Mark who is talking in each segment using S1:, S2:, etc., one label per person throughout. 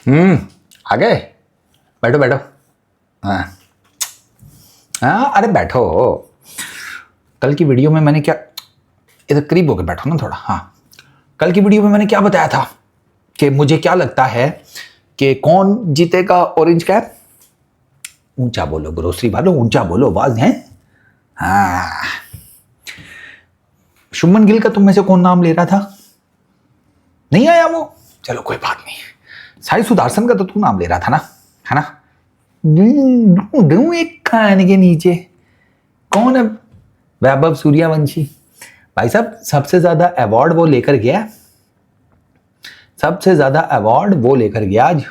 S1: आ गए। बैठो बैठो। हाँ हाँ, अरे बैठो। कल की वीडियो में मैंने क्या, इधर करीब होकर बैठो ना थोड़ा। हाँ, कल की वीडियो में मैंने क्या बताया था कि मुझे क्या लगता है कि कौन जीतेगा ऑरेंज कैप। ऊंचा बोलो ग्रोसरी वालों, ऊंचा बोलो, आवाज है। हाँ, शुभमन गिल का तुम में से कौन नाम ले रहा था? नहीं आया वो, चलो कोई बात नहीं। साई सुदर्शन का तो तू नाम ले रहा था ना, है ना? ढूंढूं एक कान के नीचे कौन है? वैभव सूर्यवंशी। भाई साहब, सबसे ज्यादा अवार्ड वो लेकर गया, सबसे ज्यादा अवार्ड वो लेकर गया आज।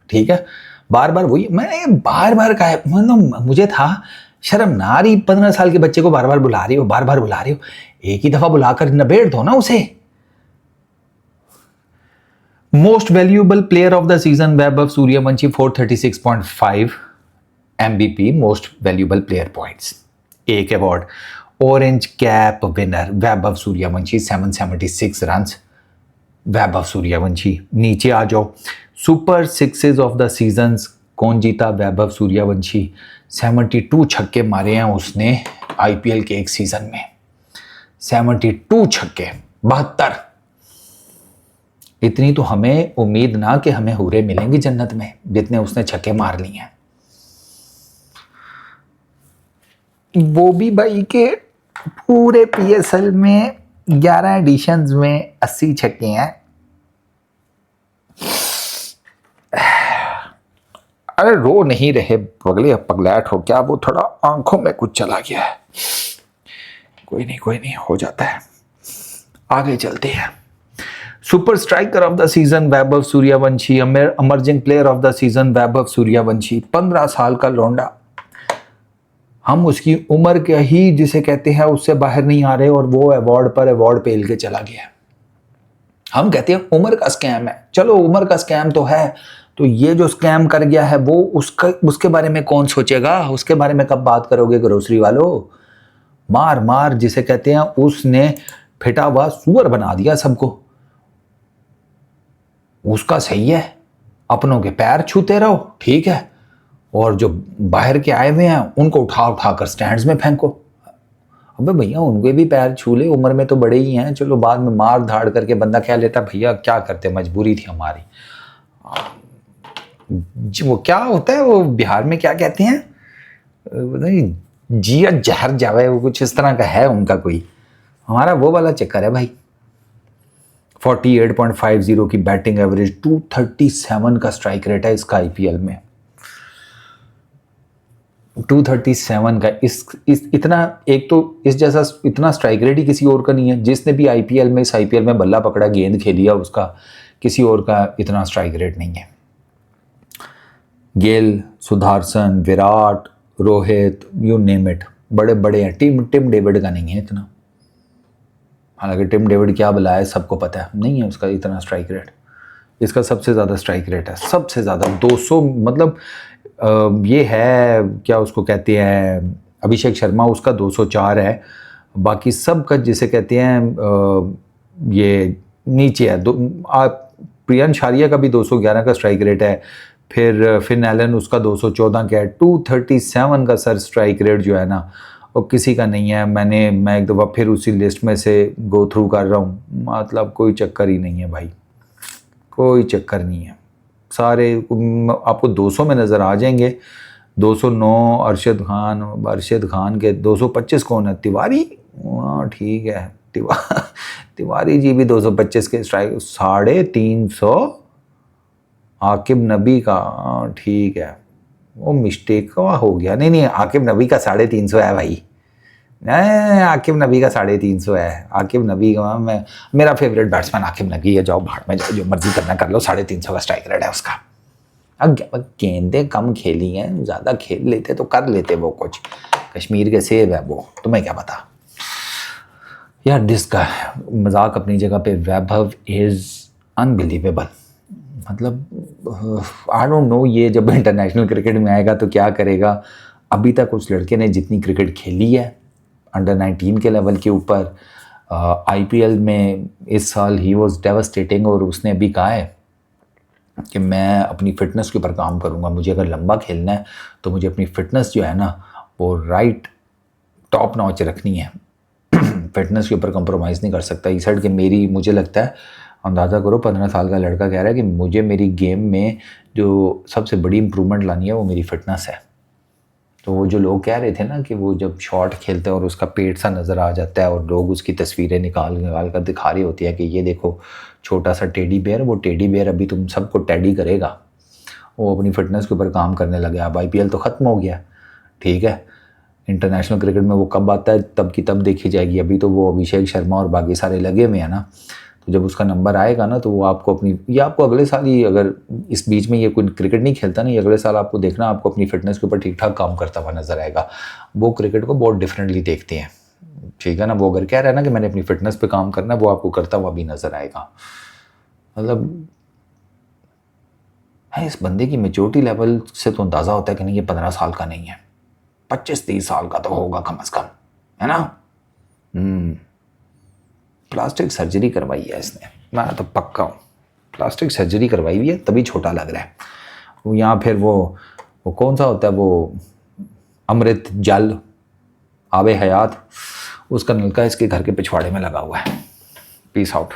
S1: ठीक है, बार बार वही, मैंने बार बार कहा, मतलब मुझे था शर्म ना आ रही, 15 साल के बच्चे को बार बार बुला रही हो, बार बार बुला रही हो, एक ही दफा बुलाकर नबेड़ दो ना उसे। Most valuable player of the season Vaibhav Suryavanshi 436.5 MVP, most valuable player points, एक award. Orange cap winner Vaibhav Suryavanshi 776 runs. Vaibhav Suryavanshi. नीचे आ जाओ, super sixes of the season कौन जीता? वैभव सूर्यवंशी। 72 छक्के मारे हैं उसने IPL के एक सीजन में, 72 छक्के, 72। इतनी तो हमें उम्मीद ना कि हमें हुरे मिलेंगी जन्नत में, जितने उसने छक्के मार लिए हैं। वो भी भाई के पूरे PSL में 11 एडिशंस में 80 छक्के हैं। अरे रो नहीं रहे पगले, पगलैट हो क्या? वो थोड़ा आंखों में कुछ चला गया है। कोई नहीं, हो जाता है। आगे चलते हैं। Super striker of the season Vaibhav Suryavanshi. Emerging player of the season Vaibhav Suryavanshi. 15 साल का लौंडा, हम उसकी उम्र के ही जिसे कहते हैं उससे बाहर नहीं आ रहे, और वो अवार्ड पर अवार्ड पेल के चला गया। हम कहते हैं उम्र का स्कैम है, चलो उम्र का स्कैम तो है, तो ये जो स्कैम कर गया है वो उसके बारे में कौन सोचेगा? उसके बारे में कब बात करोगे ग्रोसरी वालों? मार मार जिसे कहते हैं, उसने फिटा हुआ सुअर बना दिया सबको। उसका सही है, अपनों के पैर छूते रहो, ठीक है, और जो बाहर के आए हुए हैं उनको उठा उठा कर स्टैंड्स में फेंको। अबे भैया, उनके भी पैर छू ले, उम्र में तो बड़े ही हैं, चलो बाद में मार धाड़ करके बंदा क्या लेता, भैया क्या करते, मजबूरी थी हमारी। वो क्या होता है, वो बिहार में क्या कहते हैं, जिया जहर जावे, वो कुछ इस तरह का है उनका कोई, हमारा वो वाला चक्कर है भाई। 48.50 की बैटिंग एवरेज, 237 का स्ट्राइक रेट है इसका IPL में। 237 का इस इतना, एक तो इस जैसा इतना स्ट्राइक रेट ही किसी और का नहीं है। जिसने भी इस IPL में बल्ला पकड़ा, गेंद खेलिया, उसका किसी और का इतना स्ट्राइक रेट नहीं है। Gayle, Sudarshan, Virat, Rohit, you name it, बड़े बड़े हैं। टिम डेविड का नहीं है इतना, हालांकि टिम डेविड क्या बुलाया है सबको पता है, नहीं है उसका इतना स्ट्राइक रेट। इसका सबसे ज़्यादा स्ट्राइक रेट है, सबसे ज़्यादा 200, मतलब ये है क्या उसको कहते हैं, अभिषेक शर्मा, उसका 204 है। बाकी सब का जिसे कहते हैं ये नीचे है। प्रियांश आर्या का भी 211 का स्ट्राइक रेट है। फिर फिन एलन, उसका 214 का है। 237 का सर स्ट्राइक रेट जो है ना, वो किसी का नहीं है। मैं एक दफ़ा फिर उसी लिस्ट में से गो थ्रू कर रहा हूँ, मतलब कोई चक्कर ही नहीं है भाई, कोई चक्कर नहीं है। सारे आपको 200 में नज़र आ जाएंगे। 209 अरशद खान के 225 कौन है? तिवारी, हाँ ठीक है, तिवारी जी भी 225 के स्ट्राइक। 350 आकिब नबी का, ठीक है, वो मिस्टेक का हो गया। नहीं आकिब नबी का 350 है भाई, आकिब नबी का 350 है। आकिब नबी का, मेरा फेवरेट बैट्समैन आकिब नबी है। जाओ भाड़ में जाओ, जो मर्जी करना कर लो, 350 का स्ट्राइक रेट है उसका। अब गेंदें कम खेली हैं, ज़्यादा खेल लेते तो कर लेते वो कुछ। कश्मीर के सेब है वो, तुम्हें क्या पता यार। जिसका मजाक अपनी जगह पे, वैभव इज़ अनबिलीवेबल। मतलब आई डोंट नो, ये जब इंटरनेशनल क्रिकेट में आएगा तो क्या करेगा। अभी तक उस लड़के ने जितनी क्रिकेट खेली है अंडर 19 के लेवल के ऊपर, IPL में इस साल ही वॉज डेवास्टेटिंग। और उसने अभी कहा है कि मैं अपनी फ़िटनेस के ऊपर काम करूँगा। मुझे अगर लंबा खेलना है तो मुझे अपनी फ़िटनेस जो है ना वो राइट टॉप नॉच रखनी है। फ़िटनेस के ऊपर कंप्रोमाइज़ नहीं कर सकता। इस साइड कि मेरी, मुझे लगता है, अंदाज़ा करो 15 साल का लड़का कह रहा है कि मुझे मेरी गेम में जो सबसे बड़ी इम्प्रूवमेंट लानी है वो मेरी फ़िटनेस है। तो वो जो लोग कह रहे थे ना कि वो जब शॉट खेलते हैं और उसका पेट सा नज़र आ जाता है और लोग उसकी तस्वीरें निकाल निकाल कर दिखा रही होती है कि ये देखो छोटा सा टेडी बेयर, वो टेडी बेयर अभी तुम सबको टेडी करेगा। वो अपनी फ़िटनेस के ऊपर काम करने लगे। अब IPL तो ख़त्म हो गया, ठीक है, इंटरनेशनल क्रिकेट में वो कब आता है तब की तब देखी जाएगी। अभी तो वो अभिषेक शर्मा और बाकी सारे लगे हुए हैं ना, तो जब उसका नंबर आएगा ना तो वो आपको अपनी, ये आपको अगले साल ही, अगर इस बीच में ये कोई क्रिकेट नहीं खेलता ना, ये अगले साल आपको देखना, आपको अपनी फ़िटनेस के ऊपर ठीक ठाक काम करता हुआ नज़र आएगा। वो क्रिकेट को बहुत डिफरेंटली देखते हैं, ठीक है ना। वो अगर कह रहा है ना कि मैंने अपनी फ़िटनेस पे काम करना है, वो आपको करता हुआ भी नज़र आएगा। मतलब है, इस बंदे की मेच्योरिटी लेवल से तो अंदाज़ा होता है कि नहीं ये 15 साल का नहीं है, 25-30 साल का तो होगा कम अज़ कम, है ना। प्लास्टिक सर्जरी करवाई है इसने, मैं तो पक्का हूँ प्लास्टिक सर्जरी करवाई हुई है तभी छोटा लग रहा है। वो यहाँ फिर वो कौन सा होता है वो अमृत जल आबे हयात, उसका नलका इसके घर के पिछवाड़े में लगा हुआ है। Peace out.